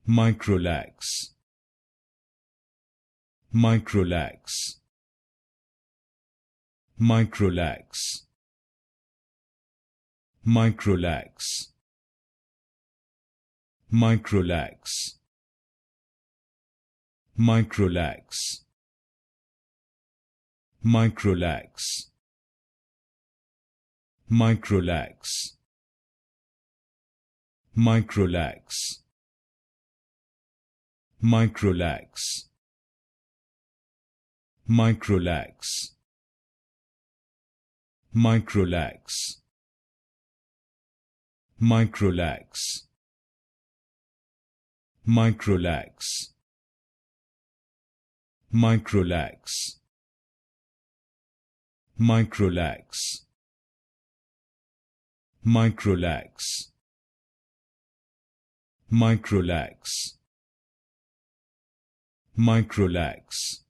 Microlax, Microlax, Microlax, Microlax, Microlax, Microlax, Microlax, Microlax, Microlax, Microlax, Microlax, Microlax, Microlax, Microlax, Microlax, Microlax, Microlax, Microlax, Microlax,